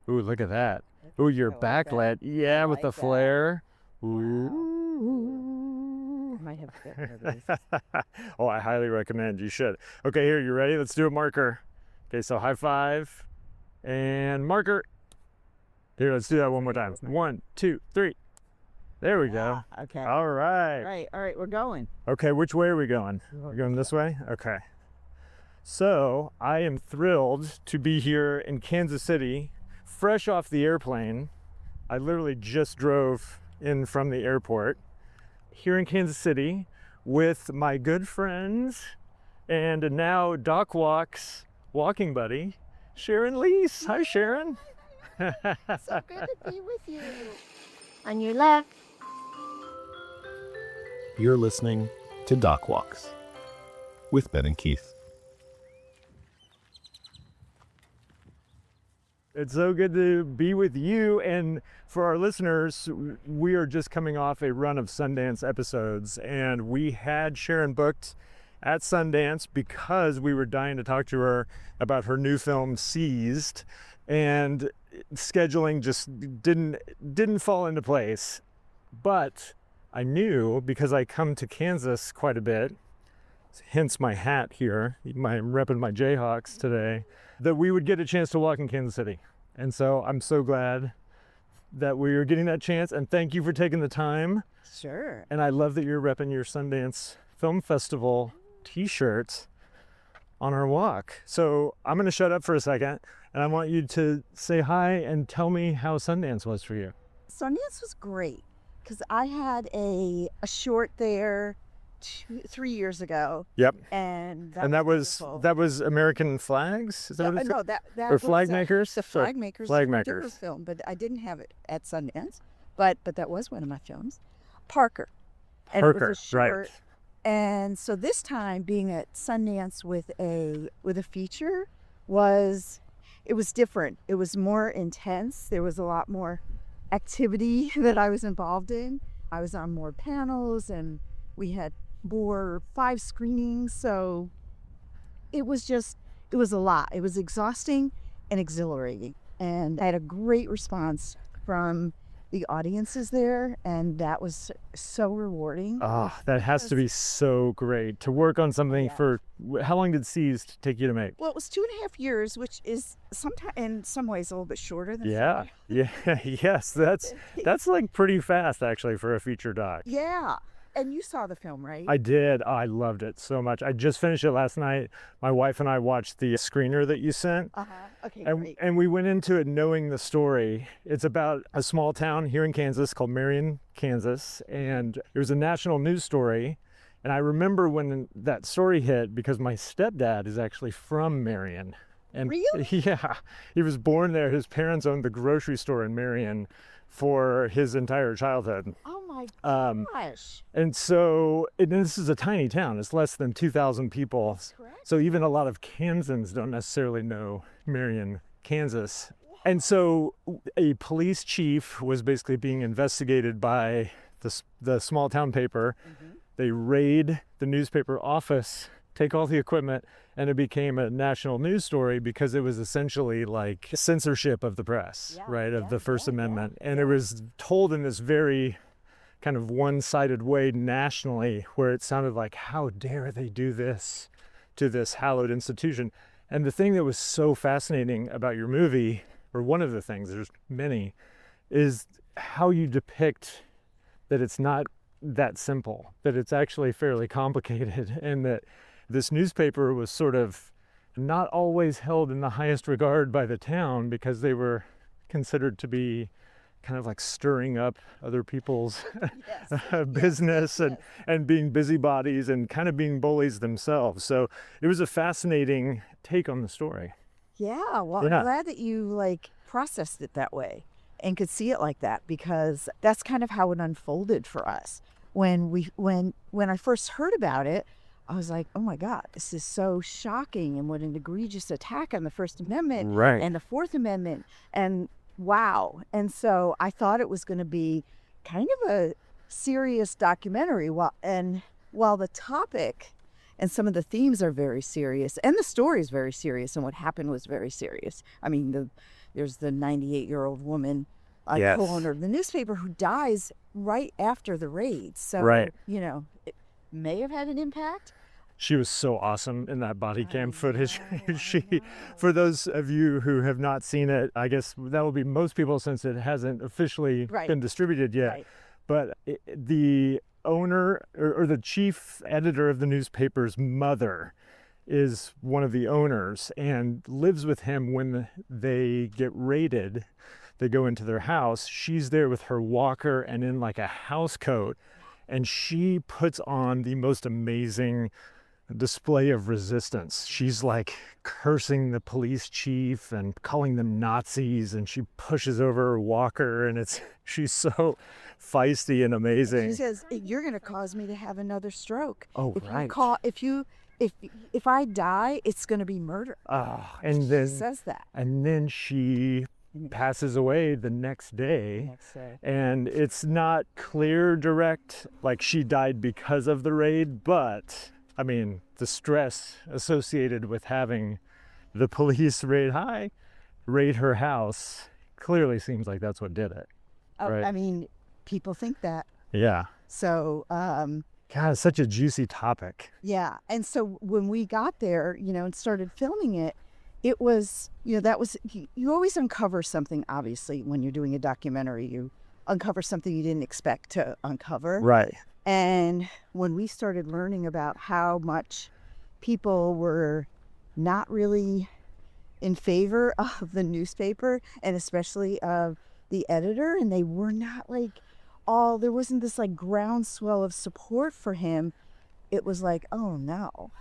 Ooh, look at that. Ooh, your backlit. Yeah, with the flare. Ooh. I might have to get one of these. Oh, I highly recommend. You should. Okay, here, you ready? Let's do a marker. Okay, so high five and marker. Here, let's do that one more time. 1, 2, 3. There we go. Okay. All right. All right, we're going. Okay, which way are we going? We're going this way? Okay. So I am thrilled to be here in Kansas City, fresh off the airplane. I literally just drove in from the airport here in Kansas City with my good friends and now Doc Walk's walking buddy, Sharon Liese. Hi, Sharon. So good to be with you. On your left. You're listening to Doc Walks with Ben and Keith. It's so good to be with you. And for our listeners, we are just coming off a run of Sundance episodes, and we had Sharon booked at Sundance because we were dying to talk to her about her new film Seized, and scheduling just didn't fall into place. But I knew, because I come to Kansas quite a bit, hence my hat here, I'm repping my Jayhawks today, that we would get a chance to walk in Kansas City. And so I'm so glad that we are getting that chance, and thank you for taking the time. Sure. And I love that you're repping your Sundance Film Festival t-shirts on our walk. So I'm going to shut up for a second, and I want you to say hi and tell me how Sundance was for you. Sundance was great because I had a short there 3 years ago. Yep. And that was American Flags? Is that what it's no, that or was FLAGMAKERs? the FLAGMAKERs. FLAGMAKERs. Film, but I didn't have it at Sundance. But that was one of my films. Parker. And it was a short, right. And so this time being at Sundance with a feature was different. It was more intense. There was a lot more activity that I was involved in. I was on more panels, and we had 5 screenings. So it was a lot. It was exhausting and exhilarating. And I had a great response from the audiences there, and that was so rewarding. That has to be so great to work on something for. How long did Seized take you to make? Well, it was 2.5 years, which is sometimes in some ways a little bit shorter than Yes, that's like pretty fast actually for a feature doc. Yeah. And you saw the film, right? I did. I loved it so much. I just finished it last night. My wife and I watched the screener that you sent. Okay, great. And we went into it knowing the story. It's about a small town here in Kansas called Marion, Kansas. And it was a national news story. And I remember when that story hit because my stepdad is actually from Marion. And really? Yeah. He was born there. His parents owned the grocery store in Marion for his entire childhood. Oh my gosh. And so this is a tiny town. It's less than 2,000 people. That's correct. So even a lot of Kansans don't necessarily know Marion, Kansas. And so a police chief was basically being investigated by the small town paper. Mm-hmm. They raid the newspaper office, take all the equipment, and it became a national news story because it was essentially like censorship of the press, right, of the First Amendment. And it was told in this very kind of one-sided way nationally, where it sounded like, how dare they do this to this hallowed institution? And the thing that was so fascinating about your movie, or one of the things, there's many, is how you depict that it's not that simple, that it's actually fairly complicated, and that this newspaper was sort of not always held in the highest regard by the town because they were considered to be kind of like stirring up other people's business and being busybodies and kind of being bullies themselves. So it was a fascinating take on the story. Yeah, well, I'm glad that you processed it that way and could see it like that, because that's kind of how it unfolded for us. When I first heard about it, I was like, oh my God, this is so shocking, and what an egregious attack on the First Amendment and the Fourth Amendment, and wow. And so I thought it was going to be kind of a serious documentary, while the topic and some of the themes are very serious, and the story is very serious, and what happened was very serious. I mean, there's the 98-year-old woman, Yes. co-owner of the newspaper, who dies right after the raid. So, Right. it may have had an impact. She was so awesome in that body cam footage. know. For those of you who have not seen it, I guess that will be most people since it hasn't officially Right. been distributed yet. Right. But the owner or the chief editor of the newspaper's mother is one of the owners and lives with him when they get raided. They go into their house. She's there with her walker and in like a house coat. And she puts on the most amazing display of resistance. She's like cursing the police chief and calling them Nazis, and she pushes over her walker, and she's so feisty and amazing. She says, "You're going to cause me to have another stroke. Oh, if right. if I die, it's going to be murder." And She then says that. and then she passes away the next day. And it's not clear direct, like she died because of the raid, but I mean, the stress associated with having the police raid her house clearly seems like that's what did it. Right. I mean, people think that. Yeah. So, God, it's such a juicy topic. yeah. And so when we got there, and started filming it, it was, you always uncover something, obviously, when you're doing a documentary. You uncover something you didn't expect to uncover. Right. And when we started learning about how much people were not really in favor of the newspaper, and especially of the editor, and they were not there wasn't this groundswell of support for him, it was like, oh no,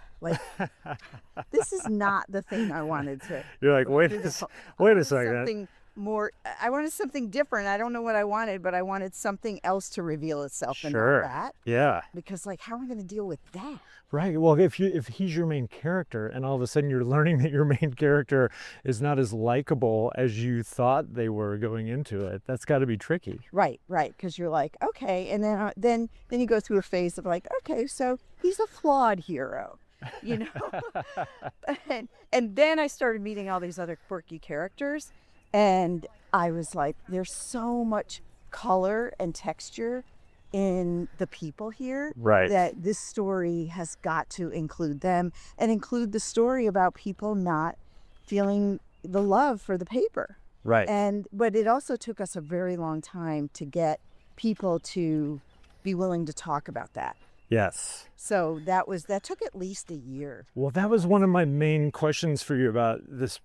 this is not the thing I wanted to. You're like, wait a second. Something more. I wanted something different. I don't know what I wanted, but I wanted something else to reveal itself. Sure. And not that. Yeah. Because how am I going to deal with that? Right. Well, if he's your main character and all of a sudden you're learning that your main character is not as likable as you thought they were going into it, that's got to be tricky. Right. Because you're like, okay, and then you go through a phase of okay, so he's a flawed hero, and then I started meeting all these other quirky characters, and I was like, there's so much color and texture in the people here, Right. that this story has got to include them and include the story about people not feeling the love for the paper. Right. But it also took us a very long time to get people to be willing to talk about that. Yes. So that took at least a year. Well, that was one of my main questions for you about this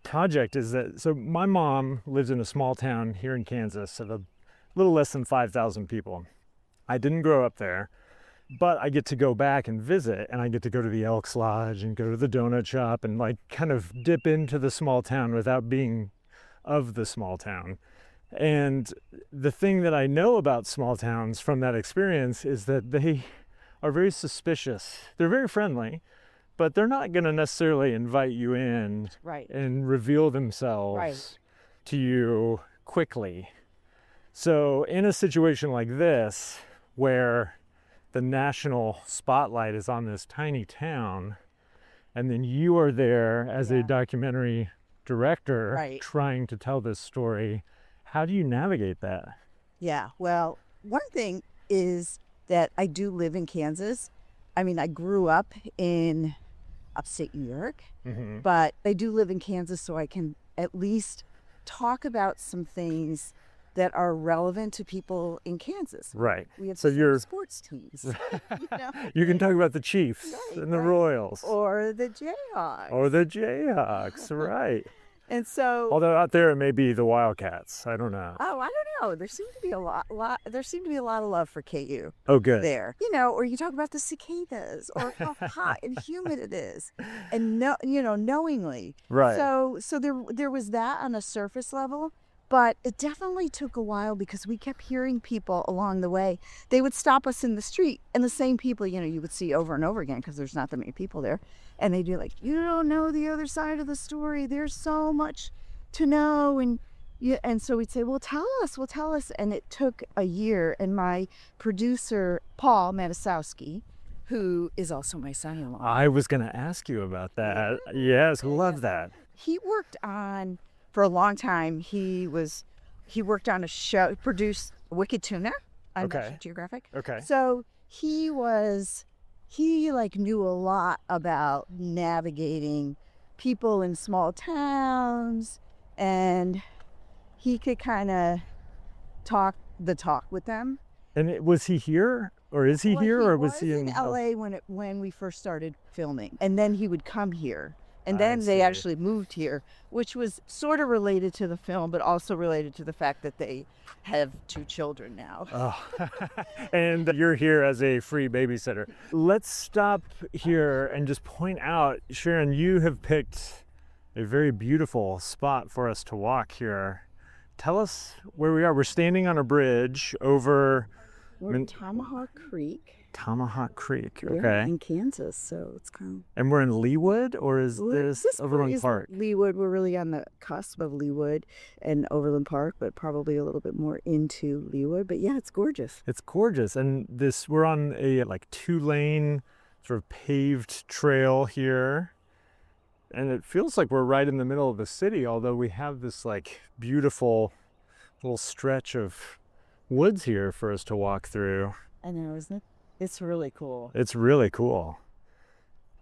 project is that, so my mom lives in a small town here in Kansas of a little less than 5,000 people. I didn't grow up there, but I get to go back and visit, and I get to go to the Elks Lodge and go to the donut shop and kind of dip into the small town without being of the small town. And the thing that I know about small towns from that experience is that they are very suspicious. They're very friendly, but they're not going to necessarily invite you in Right. and reveal themselves Right. to you quickly. So in a situation like this, where the national spotlight is on this tiny town, and then you are there as a documentary director Right. trying to tell this story, how do you navigate that? Yeah. Well, one thing is that I do live in Kansas. I mean, I grew up in upstate New York, Mm-hmm. but I do live in Kansas, so I can at least talk about some things that are relevant to people in Kansas. Right. We have So you're sports teams, you can talk about the Chiefs Right, and the right. Royals or the Jayhawks. or the Jayhawks, right? And so, Although out there it may be the Wildcats. I don't know. I don't know. There seemed to be a lot. There seemed to be a lot of love for KU. Oh, good. There, or you talk about the cicadas or how hot and humid it is, and knowingly. Right. So there was that on a surface level, but it definitely took a while because we kept hearing people along the way. They would stop us in the street, and the same people, you would see over and over again because there's not that many people there, and they'd be like, "You don't know the other side of the story. There's so much to know," and so we'd say, well, tell us. And it took a year. And my producer, Paul Matisowski, who is also my son-in-law, I was going to ask you about that. Yes, love that. he worked on for a long time, he worked on a show, produced Wicked Tuna on Okay. National Geographic. Okay. So he knew a lot about navigating people in small towns, and he could kind of talk the talk with them. And was he here, or is he Well, here, or was he in in LA when we first started filming, and then he would come here, and then I they see. actually moved here, which was sort of related to the film, but also related to the fact that they have 2 children now. Oh, and you're here as a free babysitter. Let's stop here and just point out, Sharon, you have picked a very beautiful spot for us to walk here. Tell us where we are. We're standing on a bridge over We're in Tomahawk Creek. Tomahawk Creek. Yeah, Okay. in Kansas, so it's kind of. And we're in Leawood, or is this Overland is Park? Leawood. We're really on the cusp of Leawood and Overland Park, but probably a little bit more into Leawood. But yeah, it's gorgeous. It's gorgeous. And we're on a 2-lane sort of paved trail here. And it feels like we're right in the middle of the city, although we have this beautiful little stretch of woods here for us to walk through. I know, isn't it? It's really cool. It's really cool.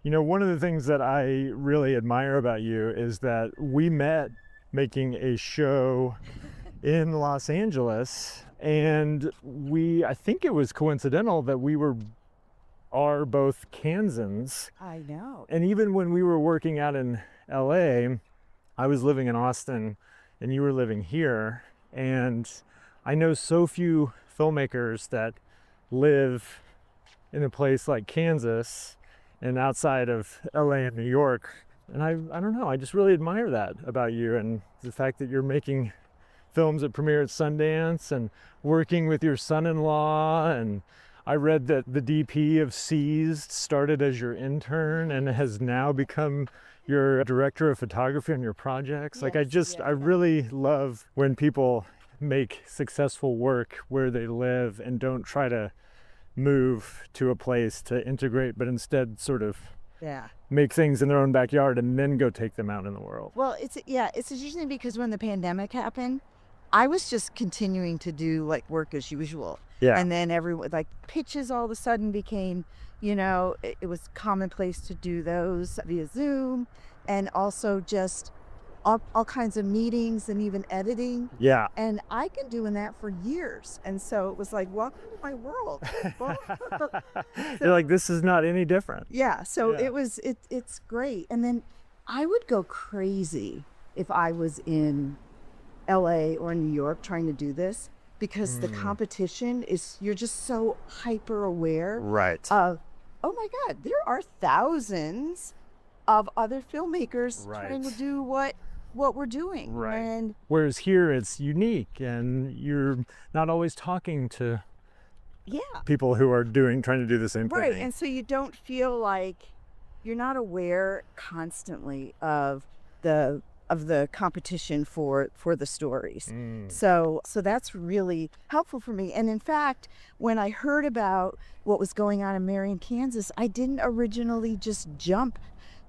You know, one of the things that I really admire about you is that we met making a show in Los Angeles, and I think it was coincidental that we are both Kansans. I know. And even when we were working out in LA, I was living in Austin and you were living here. And I know so few filmmakers that live in a place like Kansas and outside of LA and New York. And I don't know, I just really admire that about you, and the fact that you're making films that premiere at Sundance and working with your son-in-law. And I read that the DP of Seized started as your intern and has now become your director of photography on your projects. I really love when people make successful work where they live and don't try to move to a place to integrate, but instead sort of make things in their own backyard and then go take them out in the world. Well, it's interesting because when the pandemic happened, I was just continuing to do work as usual. Yeah. And then everyone pitches all of a sudden became, it was commonplace to do those via Zoom, and also just all kinds of meetings and even editing. Yeah. And I've been doing that for years. And so it was welcome to my world. You're like, this is not any different. Yeah. So Yeah. it's great. And then I would go crazy if I was in LA or New York trying to do this, because the competition you're just so hyper aware Right. of, oh my God, there are thousands of other filmmakers trying to do what we're doing. Right. And whereas here it's unique and you're not always talking to people who are trying to do the same right. thing. And so you don't feel like you're not aware constantly of the competition for the stories. So that's really helpful for me. And in fact, when I heard about what was going on in Marion, Kansas, I didn't originally just jump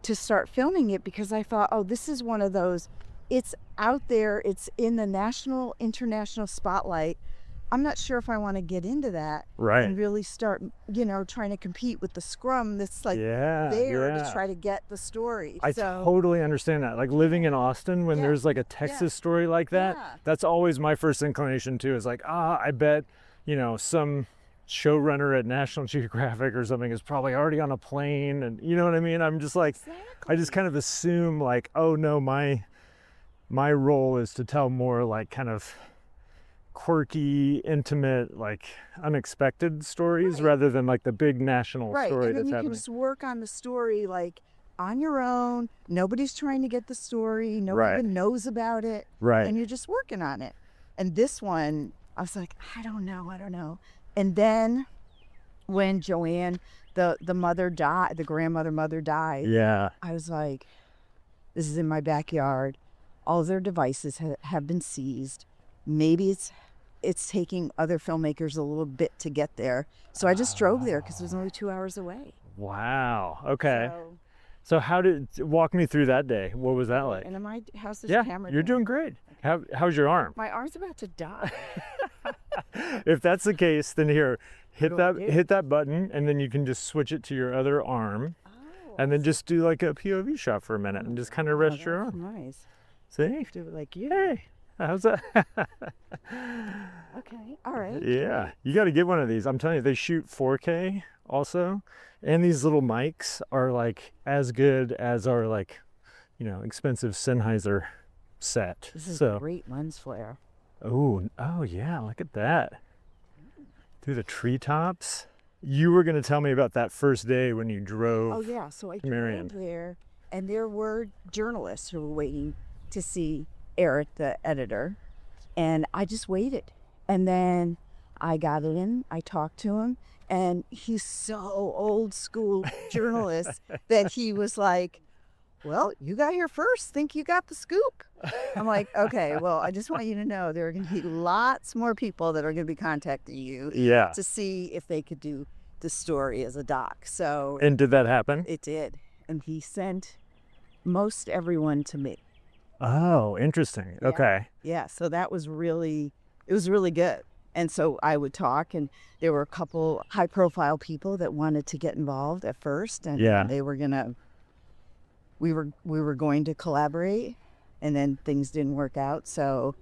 to start filming it, because I thought, oh, this is one of those, it's out there, it's in the national, international spotlight. I'm not sure if I want to get into that and really start, trying to compete with the scrum that's to try to get the story. I totally understand that. Living in Austin, when there's a Texas story like that, that's always my first inclination too, is I bet, some showrunner at National Geographic or something is probably already on a plane, and you know what I mean? I'm just I just kind of assume oh no, my role is to tell more kind of quirky, intimate, unexpected stories rather than the big national story and then that's you happening. can just work on the story on your own. Nobody's trying to get the story. Nobody even knows about it. Right. And you're just working on it. And this one, I was like, I don't know. And then when Joanne, the mother died, the grandmother mother died, I was like, this is in my backyard. All of their devices have been seized. Maybe it's taking other filmmakers a little bit to get there. So I just drove there because it was only 2 hours away. Wow. Okay. So walk me through that day. What was that like? And how's this Yeah, camera you're doing great. How's your arm? My arm's about to die. If that's the case, then here, hit Go that button, and then you can just switch it to your other arm, and then just do like a POV shot for a minute, and just kind of rest your arm. Nice. See? Do it like you. Hey, how's that? Okay. All right. Yeah, you got to get one of these. I'm telling you, they shoot 4K also, and these little mics are like as good as our like, expensive Sennheiser set. This is a great lens flare. Oh yeah, look at that. Through the treetops. You were going to tell me about that first day when you drove. Oh yeah, so I Marion. drove there, and there were journalists who were waiting to see Eric, the editor, and I just waited. And then I got in, I talked to him, and he's so old school journalist that he was like, well, you got here first, think you got the scoop. I'm like, okay, well, I just want you to know there are going to be lots more people that are going to be contacting you to see if they could do the story as a doc. So, and did that happen? It did. And he sent most everyone to me. Oh, interesting. Yeah. Okay. Yeah, so it was really good. And so I would talk, and there were a couple high-profile people that wanted to get involved at first, and they were gonna. We were going to collaborate, and then things didn't work out. So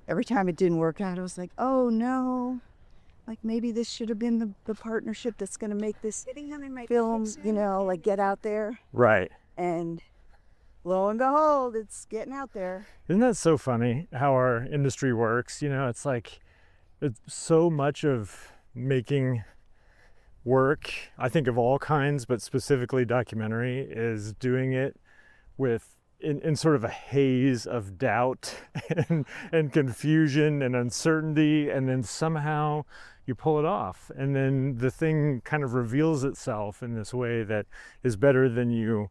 every time it didn't work out, I was like, oh no, like maybe this should have been the partnership that's gonna make this film, like get out there. Right. And lo and behold, it's getting out there. Isn't that so funny how our industry works? It's like it's so much of making work, I think of all kinds, but specifically documentary, is doing it in sort of a haze of doubt and confusion and uncertainty, and then somehow you pull it off, and then the thing kind of reveals itself in this way that is better than you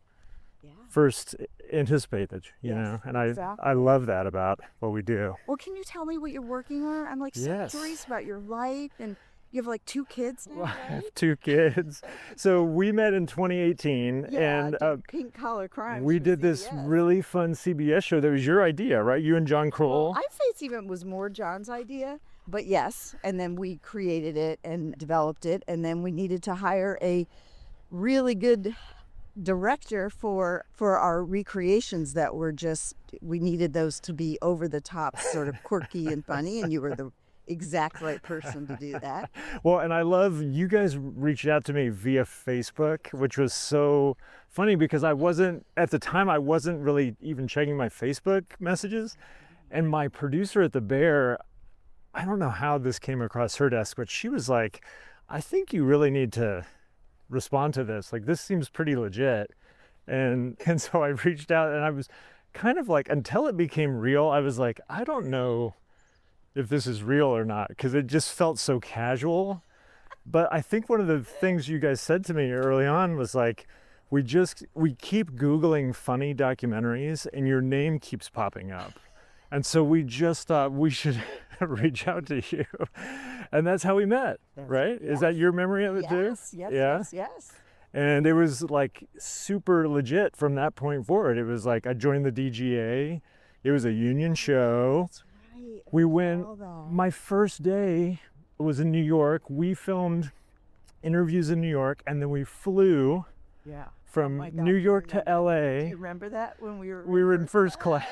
first anticipated, know, and I love that about what we do. Well, can you tell me what you're working on? I'm like so curious about your life, and you have like 2 kids now, right? I have 2 kids. So we met in 2018, and Pink Collar Crime. we did this really fun CBS show that was your idea, right? You and John Kroll. Well, I'd say it was more John's idea, but yes. And then we created it and developed it, and then we needed to hire a really good director for our recreations that were we needed those to be over the top, sort of quirky and funny, and you were the exact right person to do that. Well, and I love you guys reached out to me via Facebook, which was so funny because at the time I wasn't really even checking my Facebook messages, and my producer at the Bear, I don't know how this came across her desk, but she was like, I think you really need to respond to this, like this seems pretty legit. And so I reached out, and I was kind of like, until it became real, I was like, I don't know if this is real or not, because it just felt so casual. But I think one of the things you guys said to me early on was like, we keep Googling funny documentaries and your name keeps popping up. And so we just thought we should reach out to you. And that's how we met, right? Is that your memory of it too? Yes. And it was like super legit from that point forward. It was like I joined the DGA. It was a union show. That's right. We went, my first day was in New York. We filmed interviews in New York, and then we flew from New York to LA. Do you remember that when we were in first class?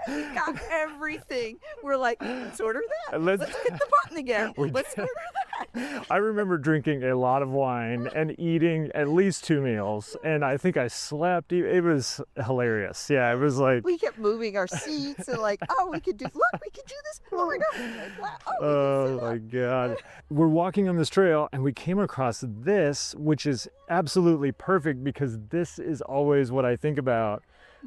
We got everything. We're like, let's order that. Let's hit the button again. Let's order that. I remember drinking a lot of wine and eating at least 2 meals, and I think I slept. It was hilarious. Yeah, it was like we kept moving our seats and like, we could do this. Oh my God. Oh my God. We're walking on this trail, and we came across this, which is absolutely perfect because this is always what I think about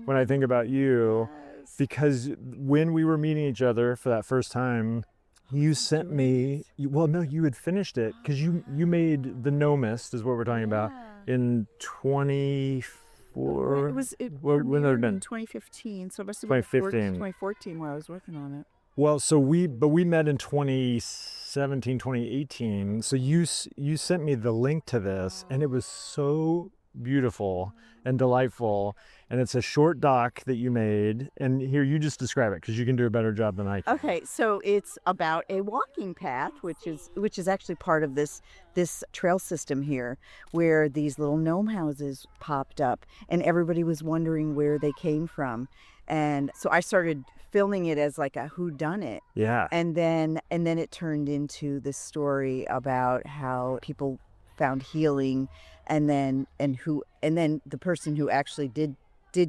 when I think about you. Because when we were meeting each other for that first time, you sent me, you had finished it because you made the GNOMIST is what we're talking about in 24. When had it been? 2015. So it must have been 2014 when I was working on it. Well, so we met in 2017, 2018. So you sent me the link to this, and it was so beautiful and delightful. And it's a short doc that you made. And here, you just describe it because you can do a better job than I can. Okay, so it's about a walking path, which is actually part of this trail system here, where these little gnome houses popped up, and everybody was wondering where they came from. And so I started filming it as like a whodunit. Yeah. And then it turned into this story about how people found healing, and then the person who actually did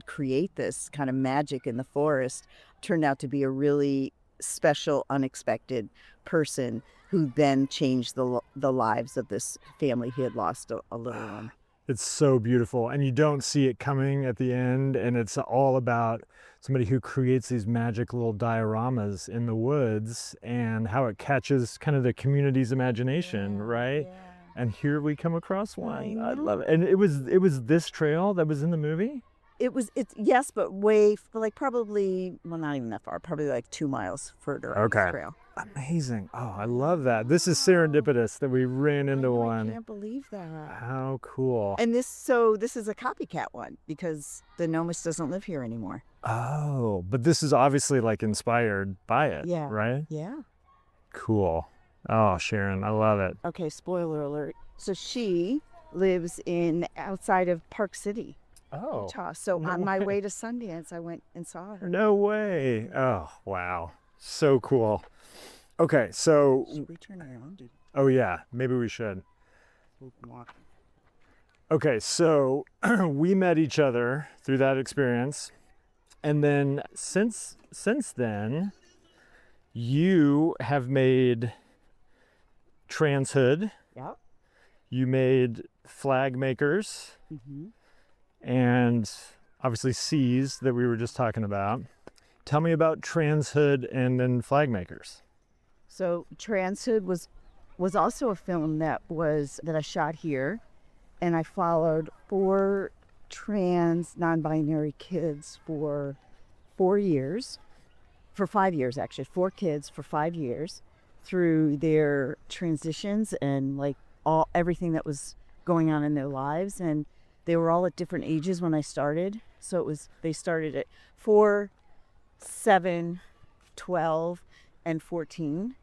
create this kind of magic in the forest turned out to be a really special, unexpected person who then changed the lives of this family who had lost a little one. It's so beautiful, and you don't see it coming at the end, and it's all about somebody who creates these magic little dioramas in the woods and how it catches kind of the community's imagination, right? Yeah. And here we come across one. I love it. And it was this trail that was in the movie? Yes, but probably, well, not even that far, probably like 2 miles further on the trail. Amazing. Oh, I love that. This is serendipitous that we ran into one. I can't believe that. How cool. And this is a copycat one because the gnomist doesn't live here anymore. Oh, but this is obviously like inspired by it, Yeah. right? Yeah. Cool. Oh, Sharon, I love it. Okay, spoiler alert. So she lives outside of Park City, Utah. So on my way to Sundance, I went and saw her. No way. Oh, wow. So cool. Okay, so... Should we turn around? Oh, yeah. Maybe we should. Okay, so we met each other through that experience. And then since then, you have made TRANSHOOD. Yep. You made FLAGMAKERS. Mm-hmm. And obviously C's that we were just talking about. Tell me about TRANSHOOD and then FLAGMAKERS. So TRANSHOOD was also a film that I shot here, and I followed 4 trans non-binary kids for 4 years, for 5 years actually, 4 kids for 5 years through their transitions and like everything that was going on in their lives. And they were all at different ages when I started. So they started at 4, 7, 12, and 14.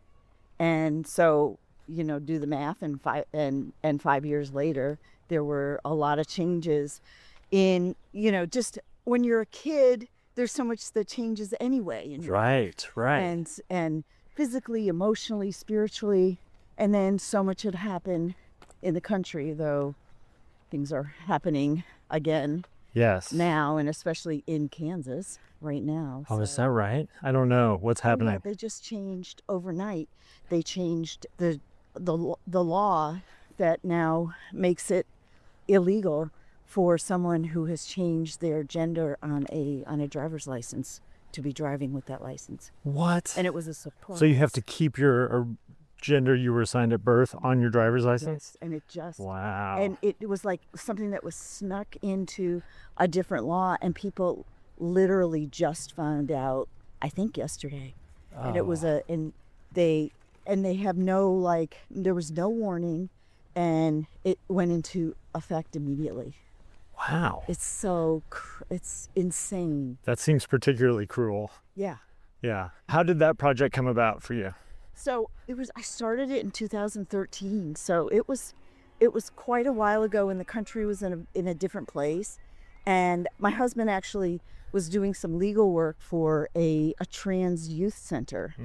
And so, do the math, and 5 years later, there were a lot of changes in, just when you're a kid, there's so much that changes anyway. Right. And physically, emotionally, spiritually, and then so much had happened in the country, though things are happening again. Yes. Now, and especially in Kansas right now. Oh, is that right? I don't know. What's happening? Yeah, they just changed overnight. They changed the law that now makes it illegal for someone who has changed their gender on a driver's license to be driving with that license. What? And it was a surprise. So you have to keep your gender you were assigned at birth on your driver's license? Yes, and it just... Wow. And it was like something that was snuck into a different law, and people literally just found out, I think yesterday. Oh. And it was they have no, there was no warning, and it went into effect immediately. Wow. It's insane. That seems particularly cruel. Yeah. Yeah. How did that project come about for you? So I started it in 2013. So it was quite a while ago, and the country was in a different place. And my husband actually was doing some legal work for a trans youth center,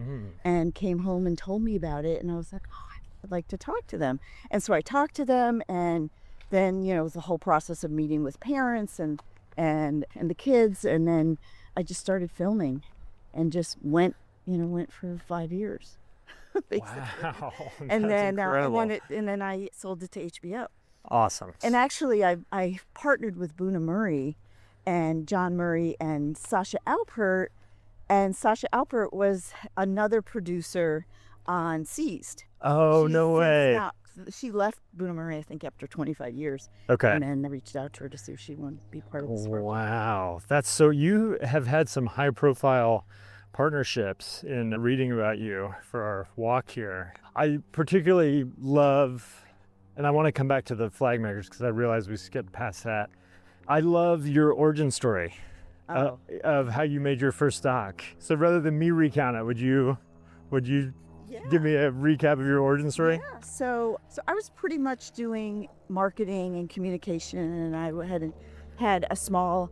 and came home and told me about it. And I was like, oh, I'd like to talk to them. And so I talked to them, and then, it was the whole process of meeting with parents and the kids. And then I just started filming and just went for 5 years. Basically. Wow. And then incredible. then I sold it to HBO. Awesome. And actually, I partnered with Boona Murray and John Murray and Sasha Alpert. And Sasha Alpert was another producer on Seized. Oh, no way. She left Boona Murray, I think, after 25 years. Okay. And then I reached out to her to see if she wanted to be part of this project. Wow. You have had some high profile partnerships in reading about you for our walk here. I particularly love and I want to come back to the FLAGMAKERS because I realize we skipped past that. I love your origin story of how you made your first doc. So rather than me recount it, would you give me a recap of your origin story? Yeah. So I was pretty much doing marketing and communication, and I had a small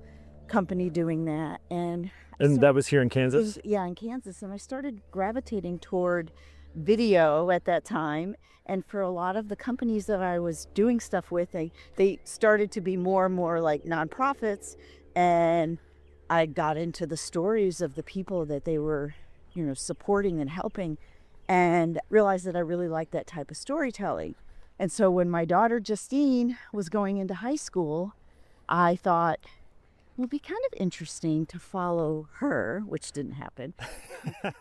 company doing that. And that was here in Kansas? In Kansas. And I started gravitating toward video at that time. And for a lot of the companies that I was doing stuff with, they started to be more and more like nonprofits. And I got into the stories of the people that they were, supporting and helping, and realized that I really liked that type of storytelling. And so when my daughter Justine was going into high school, I thought, it would be kind of interesting to follow her, which didn't happen,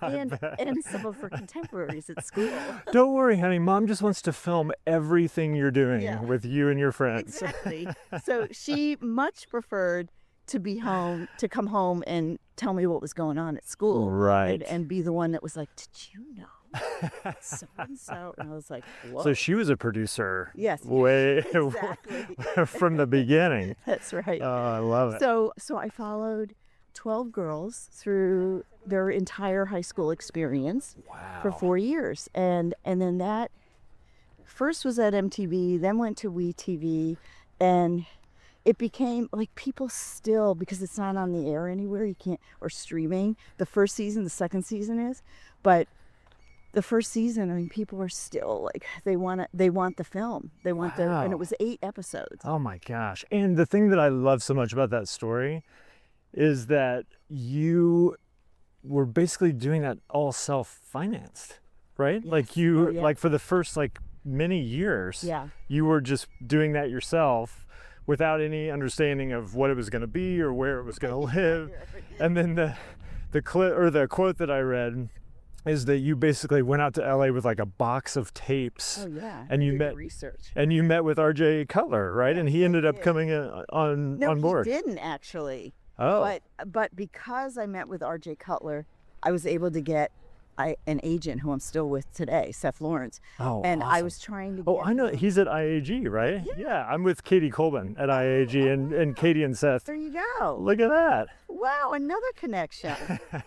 and some of her contemporaries at school. Don't worry, honey. Mom just wants to film everything you're doing with you and your friends. Exactly. So she much preferred to come home and tell me what was going on at school. Right. And be the one that was like, did you know? So-and-so. And I was like, whoa. So she was a producer. Yes. Way Exactly. from the beginning. That's right. Oh, I love it. So I followed 12 girls through their entire high school experience for 4 years. And then that first was at MTV, then went to WeTV, and it became like people still, because it's not on the air anywhere, you can't, or streaming. The first season, the second season is, but the first season, people are still like, they want the film. They want and it was 8 episodes. Oh my gosh. And the thing that I love so much about that story is that you were basically doing that all self-financed, right? Yes. Like like for the first many years, you were just doing that yourself without any understanding of what it was going to be or where it was going to live. And then the quote that I read is that you basically went out to LA with a box of tapes. Oh yeah. And you met research. And you met with RJ Cutler, right? And he ended up coming on board. No, he didn't actually. Oh. But because I met with RJ Cutler, I was able to get an agent who I'm still with today, Seth Lawrence. Oh, and awesome. I was trying to get I know. He's at IAG, right? Yeah, I'm with Katie Colbin at IAG, and Katie and Seth. There you go. Look at that. Wow, another connection.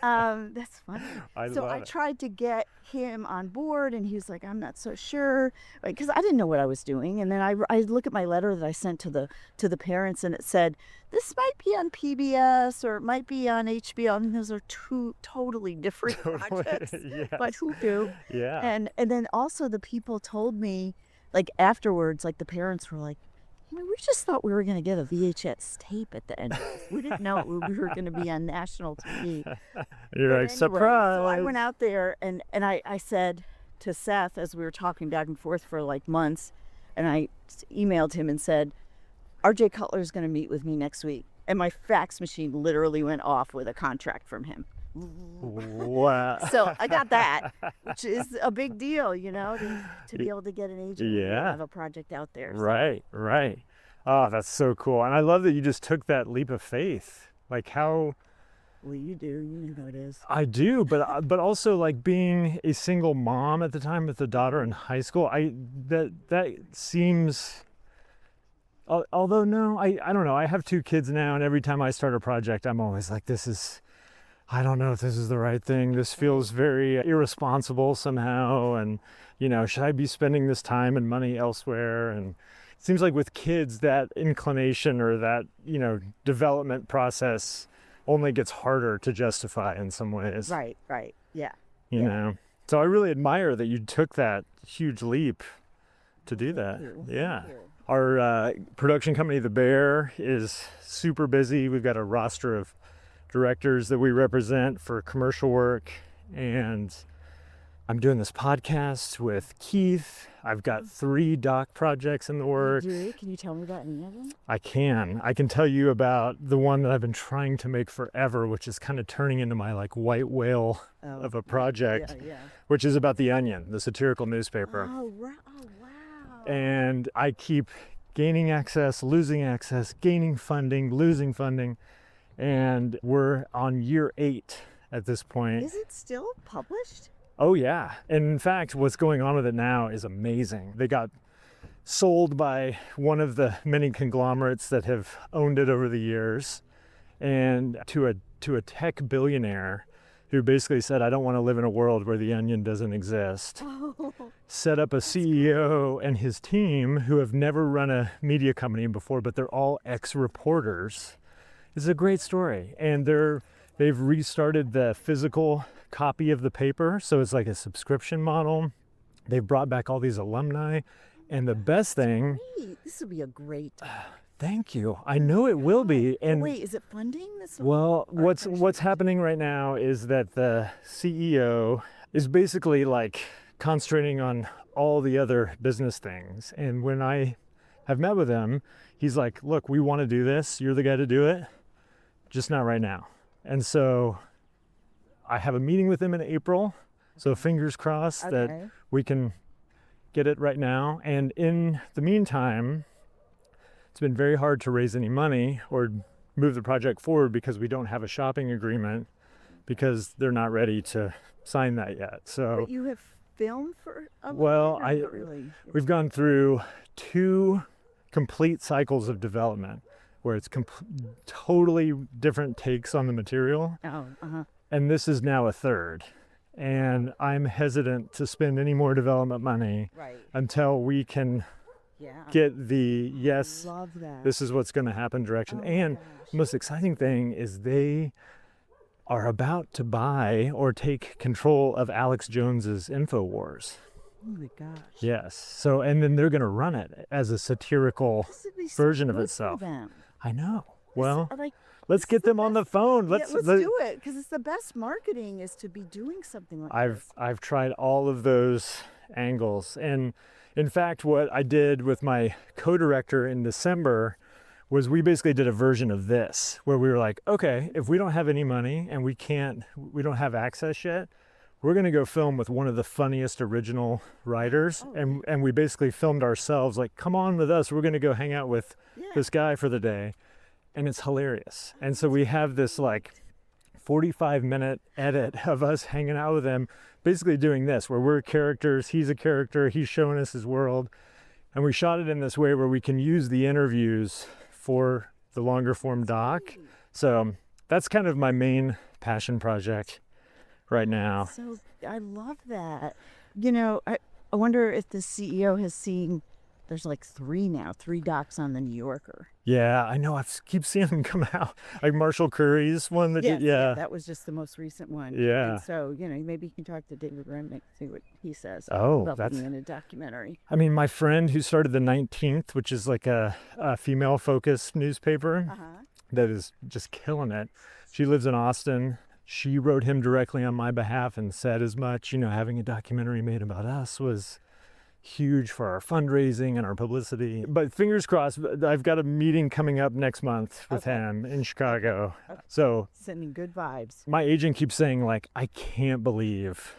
That's funny. I tried tried to get him on board, and he was like, I'm not so sure, because I didn't know what I was doing. And then I look at my letter that I sent to the parents, and it said, this might be on PBS or it might be on HBO. I mean, those are two totally different projects, yes. but who knew? Yeah. And then also the people told me, afterwards, the parents were like, we just thought we were going to get a VHS tape at the end. We didn't know we were going to be on national TV. You're like, surprise. So I went out there and I said to Seth, as we were talking back and forth for months, and I emailed him and said, RJ Cutler is going to meet with me next week. And my fax machine literally went off with a contract from him. Wow. So I got that, which is a big deal, to be able to get an agent and have a project out there. So. Right. Oh, that's so cool. And I love that you just took that leap of faith. How... Well, you do. You know how it is. I do, but also being a single mom at the time with a daughter in high school, that seems... Although, no, I don't know. I have 2 kids now, and every time I start a project, I'm always like, I don't know if this is the right thing. This feels very irresponsible somehow. And, should I be spending this time and money elsewhere? And it seems like with kids, that inclination or that, development process only gets harder to justify in some ways. Right. Yeah. You know? So I really admire that you took that huge leap to do that. Yeah. Our production company, The Bear, is super busy. We've got a roster of directors that we represent for commercial work, and I'm doing this podcast with Keith. I've got 3 doc projects in the works. Can you tell me about any of them? I can tell you about the one that I've been trying to make forever, which is kind of turning into my white whale of a project, which is about The Onion, the satirical newspaper. Oh, wow. And I keep gaining access, losing access, gaining funding, losing funding. And we're on year 8 at this point. Is it still published? Oh, yeah. And in fact, what's going on with it now is amazing. They got sold by one of the many conglomerates that have owned it over the years, and to a tech billionaire who basically said, I don't want to live in a world where the Onion doesn't exist. Set up a CEO and his team who have never run a media company before, but they're all ex-reporters. It's a great story. And they've restarted the physical copy of the paper, so it's like a subscription model. They've brought back all these alumni. And the best thing... Great. This would be a great... Thank you. I know it will be. And wait, is it funding this? Well, what's happening right now is that the CEO is basically like concentrating on all the other business things. And when I have met with him, he's like, look, we want to do this. You're the guy to do it, just not right now. And so I have a meeting with him in April. So fingers crossed that we can get it right now. And in the meantime, it's been very hard to raise any money or move the project forward because we don't have a shopping agreement because they're not ready to sign that yet. So but you have filmed for a well, really? We've gone through 2 complete cycles of development where it's totally different takes on the material. And this is now a 3rd. And I'm hesitant to spend any more development money until we can get the yes, love that. This is what's going to happen direction. And the most exciting thing is they are about to buy or take control of Alex Jones's InfoWars. Oh my gosh. Yes. So, and then they're going to run it as a satirical version of itself. I know. Well, let's get them on the phone. Let's do it, because it's the best marketing is to be doing something like this. I've tried all of those angles, and in fact, what I did with my co-director in December was we basically did a version of this where we were like, okay, if we don't have any money and we don't have access yet, we're going to go film with one of the funniest original writers. And we basically filmed ourselves like, come on with us. We're going to go hang out with this guy for the day. And it's hilarious. And so we have this like 45-minute edit of us hanging out with him, basically doing this, where we're characters, he's a character, he's showing us his world. And we shot it in this way where we can use the interviews for the longer form doc. So that's kind of my main passion project right now. So I love that. You know, I wonder if the CEO has seen, there's like 3 docs on the New Yorker. Yeah, I know. I keep seeing them come out. Like Marshall Curry's one that did, that was just the most recent one. Yeah. And so, you know, maybe you can talk to David Remnick, see what he says about being in a documentary. I mean, my friend who started the 19th, which is like a female-focused newspaper that is just killing it. She lives in Austin. She wrote him directly on my behalf and said as much. You know, having a documentary made about us was huge for our fundraising and our publicity. But fingers crossed, I've got a meeting coming up next month with him in Chicago. So sending good vibes. My agent keeps saying, like, I can't believe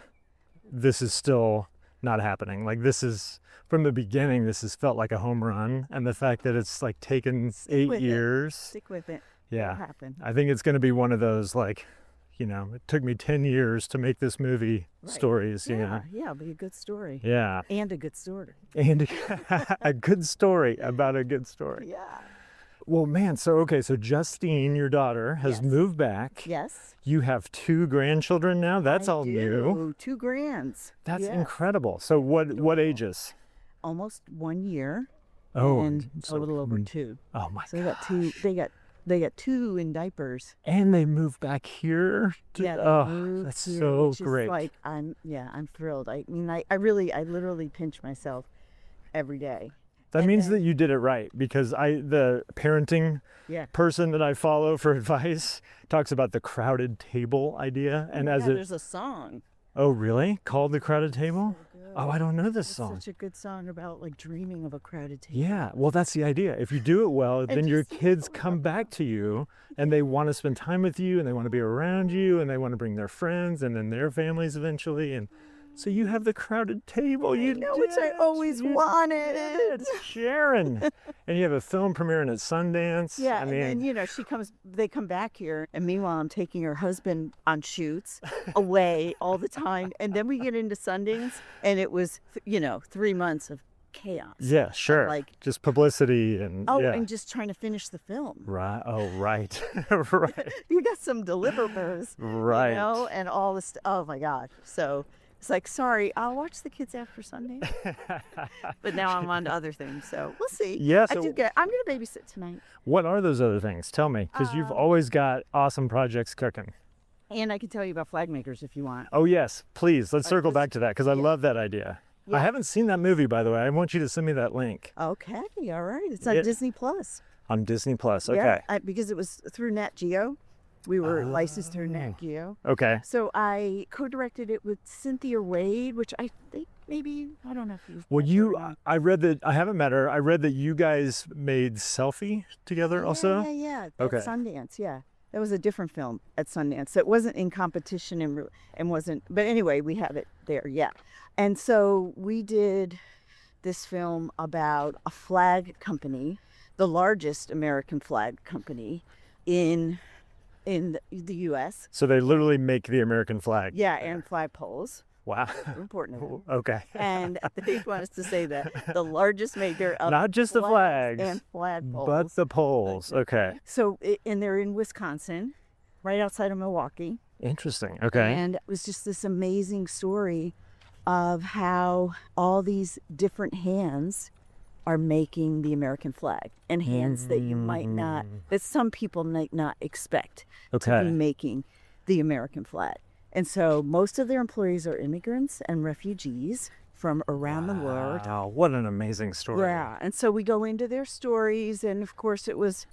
this is still not happening. Like, this is, from the beginning, this has felt like a home run. And the fact that it's like taken 8 years. Stick with it. Yeah. It'll happen. I think it's going to be one of those, like, you know, it took me 10 years to make this movie stories, you know. Yeah, it'll be a good story. Yeah. And a good story. And a good story about a good story. Yeah. Well, man, so Justine, your daughter, has moved back. Yes. You have 2 grandchildren now? That's all new. 2 grands. That's incredible. So what ages? Almost 1 year. Oh. And a little over 2. Oh, my God. So they got 2 in diapers. And they moved back here. That's so great. Like I'm thrilled. I mean, I literally pinch myself every day. That means that you did it right, because the parenting person that I follow for advice talks about the crowded table idea, and there's a song. Oh, really? Called The Crowded Table? Oh, I don't know this song. It's such a good song about like dreaming of a crowded table. Yeah, well, that's the idea. If you do it well, then your kids come back to you and they want to spend time with you and they want to be around you and they want to bring their friends and then their families eventually. And so you have the crowded table. You know, which I always wanted. Sharon. And you have a film premiering at Sundance. Yeah, and then, you know, they come back here, and meanwhile I'm taking her husband on shoots away all the time. And then we get into Sundance, and it was, 3 months of chaos. Yeah, sure. Like, just publicity and yeah. and just trying to finish the film. Right. Oh, right. Right. You got some deliverables, Right. you know, and all this. Oh my God. So it's like, sorry, I'll watch the kids after Sunday. But now I'm on to other things, so we'll see. Yeah, I'm so- going to babysit tonight. What are those other things? Tell me, because you've always got awesome projects cooking. And I can tell you about FLAGMAKERS if you want. Oh, yes. Please, let's circle let's- back to that, because I love that idea. I Yeah. haven't seen that movie, by the way. I want you to send me that link. Okay, all right. It's on Yeah. Disney Plus. On Disney Plus. Okay. Yeah, because it was through Nat Geo. We were licensed through Nat Geo. Okay. So I co-directed it with Cynthia Wade, which I think maybe, I don't know if you've Well, met her or not. I read that, I haven't met her. I read that you guys made Selfie together also. Yeah. Okay. At Sundance, yeah. That was a different film at Sundance. It wasn't in competition and wasn't, but anyway, we have it there, yeah. And so we did this film about a flag company, the largest American flag company in the U.S. So they literally make the American flag. Yeah, and flagpoles. Wow. Important to them. Okay. And they want us to say that the largest maker of Not just the flags, and flagpoles. but the poles. Okay. So, and they're in Wisconsin, right outside of Milwaukee. Interesting. Okay. And it was just this amazing story of how all these different hands are making the American flag, and hands that you might not, that some people might not expect to be Okay. making the American flag. And so most of their employees are immigrants and refugees from around the world. Wow, what an amazing story. Yeah, and so we go into their stories, and of course it was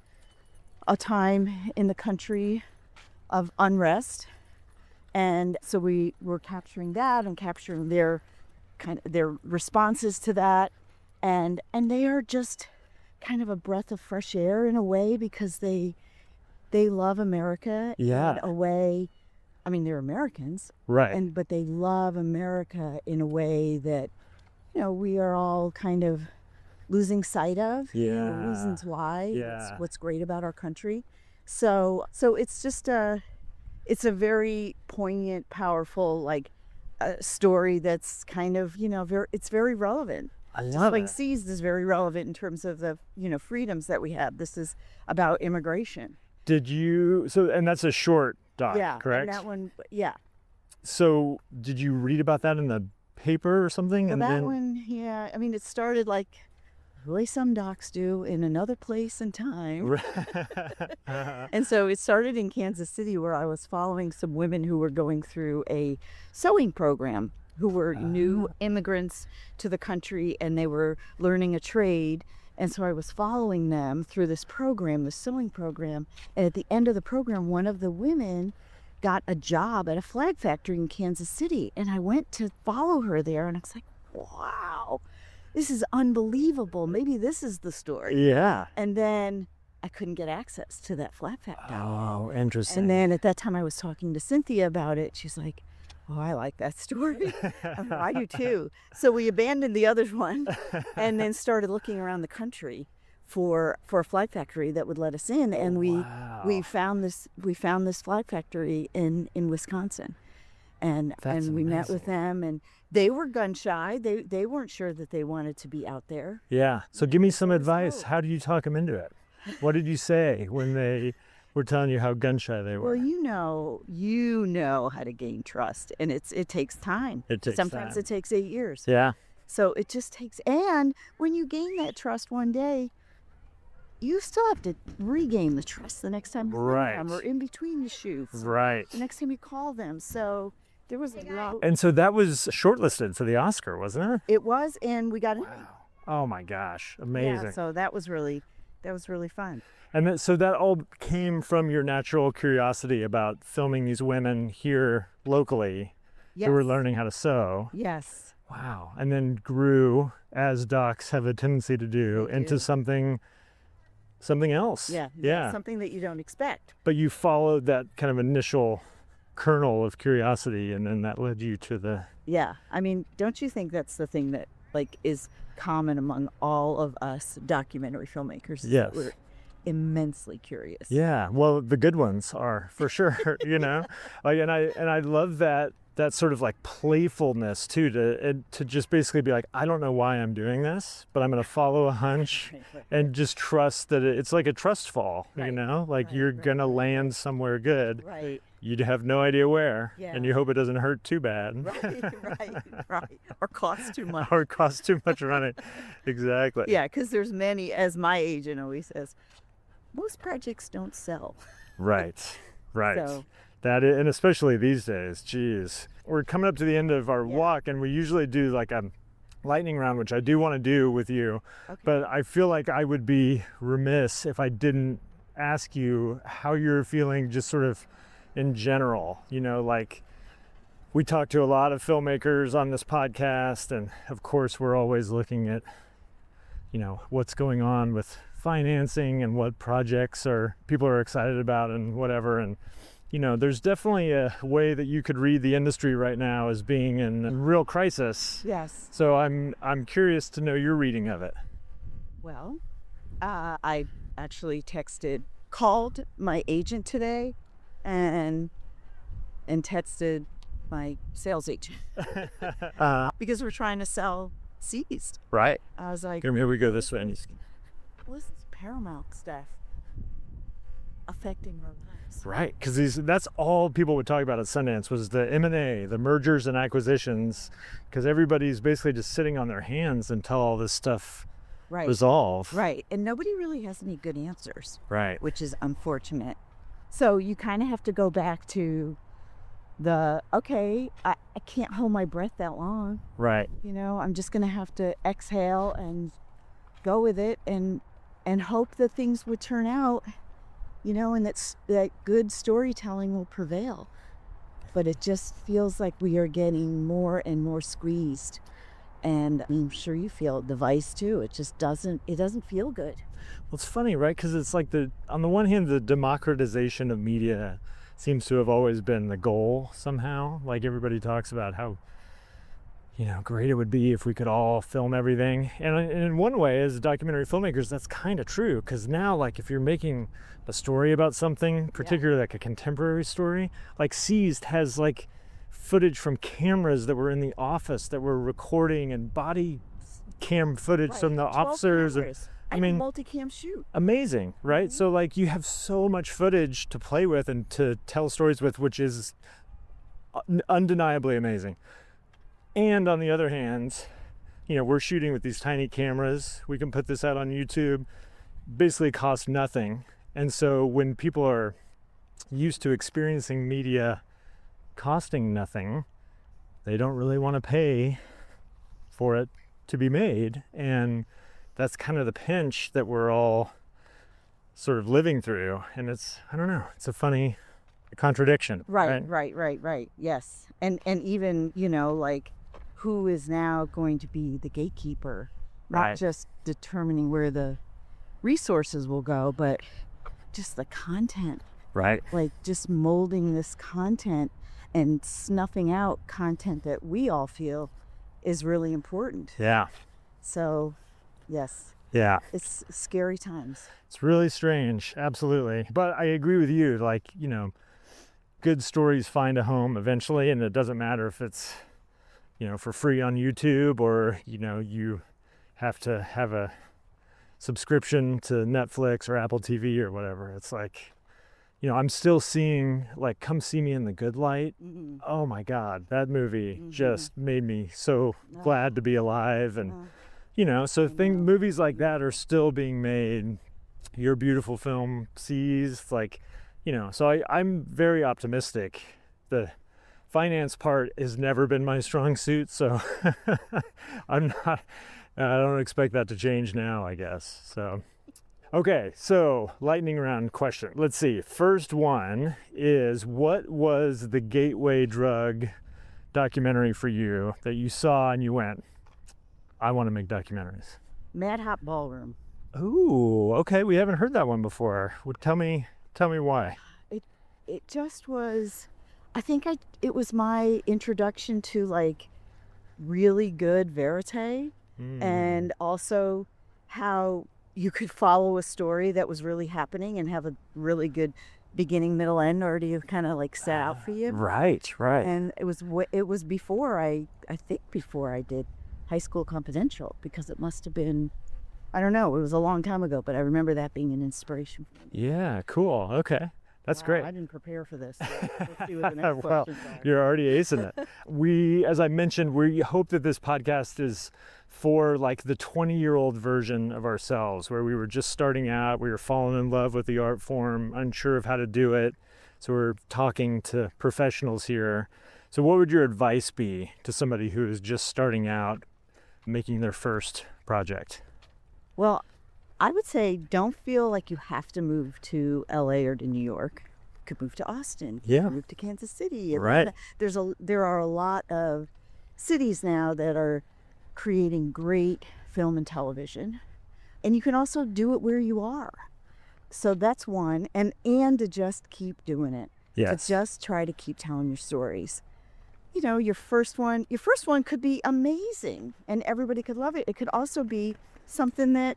a time in the country of unrest, and so we were capturing that and capturing their responses to that, and they are just kind of a breath of fresh air in a way, because they love America Yeah. in a way. I mean, they're Americans, Right. but they love America in a way that, you know, we are all kind of losing sight of. You know, Yeah. reasons why. Yeah. What's great about our country. So it's just it's a very poignant, powerful, like, story that's kind of, you know, it's very relevant. I Just love like it. Seized is very relevant in terms of the, you know, freedoms that we have. This is about immigration. Did you, and that's a short doc, Yeah. correct? And that one, yeah. So did you read about that in the paper or something? Well, and that then one, yeah. I mean, it started like the way some docs do, in another place and time. And so it started in Kansas City, where I was following some women who were going through a sewing program, who were new immigrants to the country, and they were learning a trade. And so I was following them through this program, the sewing program. And at the end of the program, one of the women got a job at a flag factory in Kansas City. And I went to follow her there, and I was like, wow, this is unbelievable. Maybe this is the story. Yeah. And then I couldn't get access to that flag factory. Oh, interesting. And then at that time I was talking to Cynthia about it. She's like, oh, I like that story. I'm like, I do too. So we abandoned the other one and then started looking around the country for a flag factory that would let us in. And we found this flag factory in Wisconsin. And we met with them, and they were gun shy. They weren't sure that they wanted to be out there. Yeah. So give me some advice. hope. How do you talk them into it? What did you say when they were telling you how gun shy they were? Well, you know how to gain trust, and it takes time. It takes Sometimes time. it takes 8 years. Yeah. So it just takes, and when you gain that trust one day, you still have to regain the trust the next time you see Right. them, or in between the shoots, Right. the next time you call them. So there was a lot. And so that was shortlisted for the Oscar, wasn't it? It was, and we got it. Oh my gosh, amazing. Yeah, so that was really fun. And so that all came from your natural curiosity about filming these women here locally Yes. who were learning how to sew. Yes. Wow. And then grew, as docs have a tendency to do, They into do. something else. Yeah. Yeah. Something that you don't expect. But you followed that kind of initial kernel of curiosity, and then that led you to the... Yeah. I mean, don't you think that's the thing that, like, is common among all of us documentary filmmakers? is Yes. that we're immensely curious. Yeah, well, the good ones are, for sure, you know? Like, and I love that that sort of like playfulness too, to just basically be like, I don't know why I'm doing this, but I'm going to follow a hunch and just trust that it's like a trust fall, you know, like you're going to land somewhere good. Right. You have no idea where, Yeah. and you hope it doesn't hurt too bad. Right. Or cost too much. Or cost too much running. Exactly. Yeah, because there's many, as my agent always says, most projects don't sell. Right. So. That is, and especially these days, geez. We're coming up to the end of our walk, and we usually do like a lightning round, which I do want to do with you. Okay. But I feel like I would be remiss if I didn't ask you how you're feeling just sort of in general. You know, like we talk to a lot of filmmakers on this podcast, and of course we're always looking at, you know, what's going on with financing and what projects people are excited about and whatever. And you know, there's definitely a way that you could read the industry right now as being in real crisis. Yes. So I'm curious to know your reading of it. Well, I actually called my agent today and texted my sales agent because we're trying to sell Seized. Right. I was like, Here we go this way. well, this is Paramount stuff affecting our lives. Right, because that's all people would talk about at Sundance was the M&A, the mergers and acquisitions, because everybody's basically just sitting on their hands until all this stuff resolve. Right, and nobody really has any good answers. Right. Which is unfortunate. So you kind of have to go back to I can't hold my breath that long. Right. You know, I'm just going to have to exhale and go with it and hope that things would turn out, you know, and that good storytelling will prevail. But it just feels like we are getting more and more squeezed. And I'm sure you feel the vice too. It just doesn't feel good. Well, it's funny, right? Because it's like on the one hand, the democratization of media seems to have always been the goal somehow. Like everybody talks about how, you know, great it would be if we could all film everything. And in one way, as documentary filmmakers, that's kind of true. Because now, like, if you're making a story about something, particularly like a contemporary story, like Seized has like footage from cameras that were in the office that were recording and body cam footage from the officers. I mean, multicam shoot. Amazing, right? So like you have so much footage to play with and to tell stories with, which is undeniably amazing. And on the other hand, you know, we're shooting with these tiny cameras. We can put this out on YouTube. Basically cost nothing. And so when people are used to experiencing media costing nothing, they don't really want to pay for it to be made. And that's kind of the pinch that we're all sort of living through. And it's, I don't know, it's a funny contradiction. Right. Yes. And even, you know, like who is now going to be the gatekeeper, not just determining where the resources will go, but just the content. Right. Like just molding this content and snuffing out content that we all feel is really important. Yeah. So, yes. Yeah. It's scary times. It's really strange. Absolutely. But I agree with you. Like, you know, good stories find a home eventually, and it doesn't matter if it's, you know, for free on YouTube or, you know, you have to have a subscription to Netflix or Apple TV or whatever. It's like, you know, I'm still seeing like Come See Me in the Good Light. Mm-hmm. Oh my God, that movie just made me so glad to be alive. And, you know, so movies like that are still being made. Your beautiful film, Seized, like, you know, so I'm very optimistic. The finance part has never been my strong suit, so I don't expect that to change now, I guess. So, okay, so lightning round question. Let's see. First one is, what was the gateway drug documentary for you that you saw and you went, I want to make documentaries? Mad Hot Ballroom. Ooh, okay. We haven't heard that one before. Tell me why. It just was, I think it was my introduction to like really good verite, and also how you could follow a story that was really happening and have a really good beginning, middle, end already kind of like set out for you. Right. And it was before I think before I did High School Confidential, because it must have been, I don't know, it was a long time ago, but I remember that being an inspiration for me. Yeah, cool. Okay. That's great. I didn't prepare for this. Let's see what the next Well, questions are. you're already acing it. As I mentioned, we hope that this podcast is for like the 20-year-old version of ourselves, where we were just starting out, we were falling in love with the art form, unsure of how to do it. So we're talking to professionals here. So what would your advice be to somebody who is just starting out making their first project? Well, I would say don't feel like you have to move to LA or to New York. You could move to Austin. You Yeah. could move to Kansas City. Right. There are a lot of cities now that are creating great film and television. And you can also do it where you are. So that's one. And to just keep doing it. Yes. To just try to keep telling your stories. You know, your first one could be amazing and everybody could love it. It could also be something that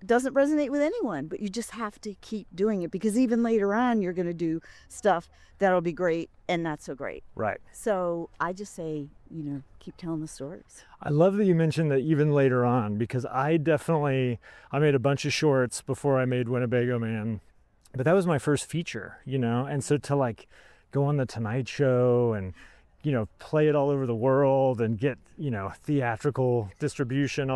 doesn't resonate with anyone, but you just have to keep doing it, because even later on you're going to do stuff that'll be great and not so great. Right. So I just say, keep telling the stories. I love that you mentioned that even later on, because I made a bunch of shorts before I made Winnebago Man, but that was my first feature, and so to like go on the Tonight Show and play it all over the world and get theatrical distribution,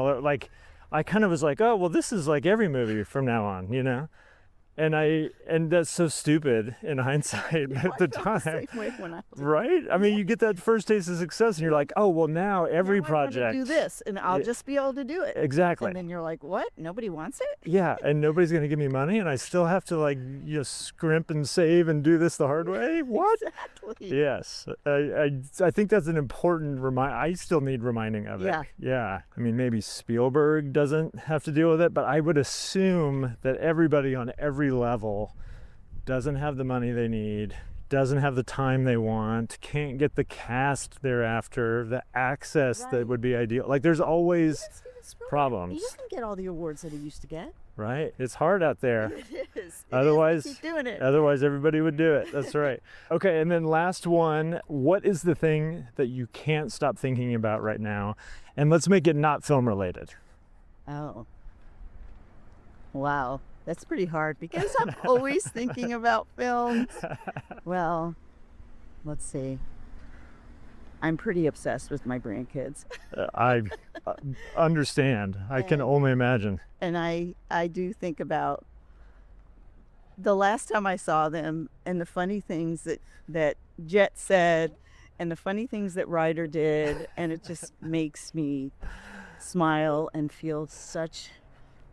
I kind of was like, oh, well, this is like every movie from now on, and that's so stupid in hindsight at the time, right? I mean, you get that first taste of success and you're like, oh, well, now every project do this and I'll just be able to do it. Exactly. And then you're like, what? Nobody wants it? Yeah, and nobody's going to give me money and I still have to scrimp and save and do this the hard way? What? Exactly. Yes. I think that's an important I still need reminding of it. Yeah. I mean, maybe Spielberg doesn't have to deal with it, but I would assume that everybody on every level doesn't have the money they need, doesn't have the time they want, can't get the cast thereafter, the access that would be ideal. Like there's always problems. He doesn't get all the awards that he used to get. Right? It's hard out there. It is. Otherwise, keep doing it. Otherwise everybody would do it. That's right. Okay, and then last one, what is the thing that you can't stop thinking about right now? And let's make it not film related. Oh. Wow. That's pretty hard because I'm always thinking about films. Well, let's see. I'm pretty obsessed with my grandkids. I understand. I can only imagine. And I do think about the last time I saw them and the funny things that Jet said and the funny things that Ryder did. And it just makes me smile and feel such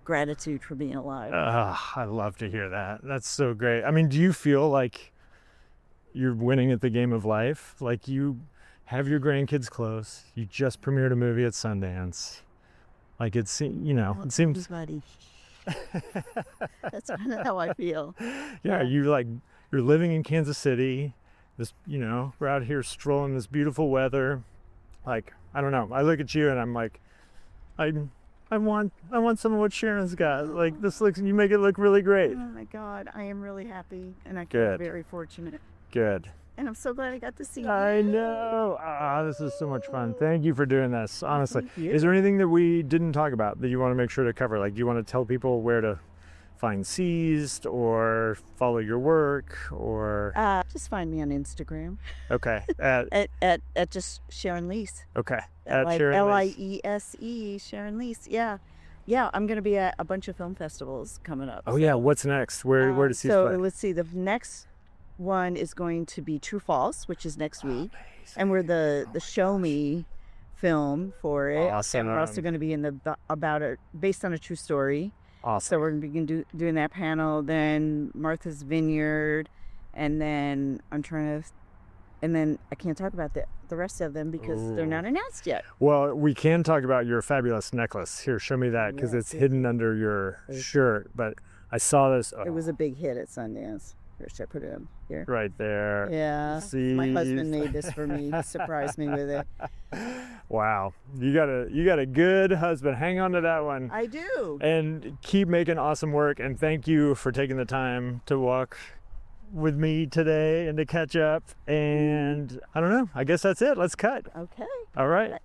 gratitude for being alive. I love to hear that. That's so great. I mean, do you feel like you're winning at the game of life? Like you have your grandkids close. You just premiered a movie at Sundance. Like it seems. Buddy. That's kind of how I feel. Yeah, you're living in Kansas City. This, we're out here strolling in this beautiful weather. Like, I don't know. I look at you and I'm like, I want some of what Sharon's got. Like you make it look really great. Oh my God, I am really happy and I feel very fortunate. Good. And I'm so glad I got to see you. I know. This is so much fun. Thank you for doing this. Honestly, Thank you. Is there anything that we didn't talk about that you want to make sure to cover? Like, do you want to tell people where to find Seized or follow your work or? Just find me on Instagram. Okay. At just Sharon Liese. Okay. At Sharon Liese. Sharon Liese. Yeah. I'm going to be at a bunch of film festivals coming up. Oh yeah. What's next? Where to see? So let's see. The next one is going to be True False, which is next week, and we're the Show Me film for it. Awesome. And we're also going to be in based on a true story. Awesome. So we're going to be doing that panel. Then Martha's Vineyard, and then I can't talk about the rest of them because they're not announced yet. Well, we can talk about your fabulous necklace. Here, show me that because it's hidden under your shirt. But I saw this. It was a big hit at Sundance. Here, should I put it in here? Right there. Yeah. See, my husband made this for me. He surprised me with it. Wow. You got a good husband. Hang on to that one. I do. And keep making awesome work. And thank you for taking the time to walk with me today and to catch up. And I don't know, I guess that's it. Let's cut. Okay. All right.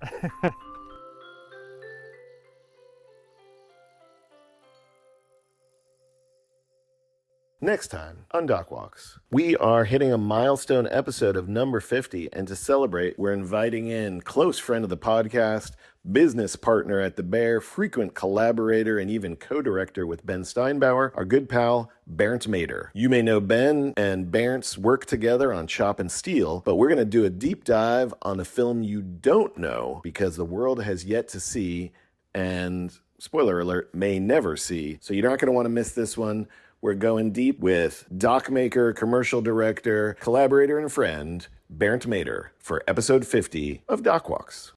Next time on Doc Walks, we are hitting a milestone episode of number 50, and to celebrate, we're inviting in close friend of the podcast, business partner at The Bear, frequent collaborator, and even co-director with Ben Steinbauer, our good pal, Bernd Mader. You may know Ben and Bernd work together on Chop and Steal, but we're going to do a deep dive on a film you don't know because the world has yet to see and, spoiler alert, may never see. So you're not going to want to miss this one. We're going deep with doc maker, commercial director, collaborator, and friend, Bernd Mader, for episode 50 of Doc Walks.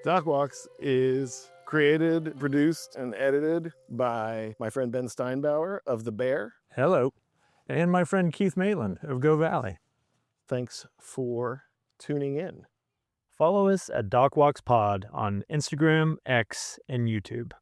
Doc Walks is created, produced, and edited by my friend Ben Steinbauer of The Bear. Hello. And my friend Keith Maitland of Go Valley. Thanks for tuning in. Follow us at DocWalksPod on Instagram, X, and YouTube.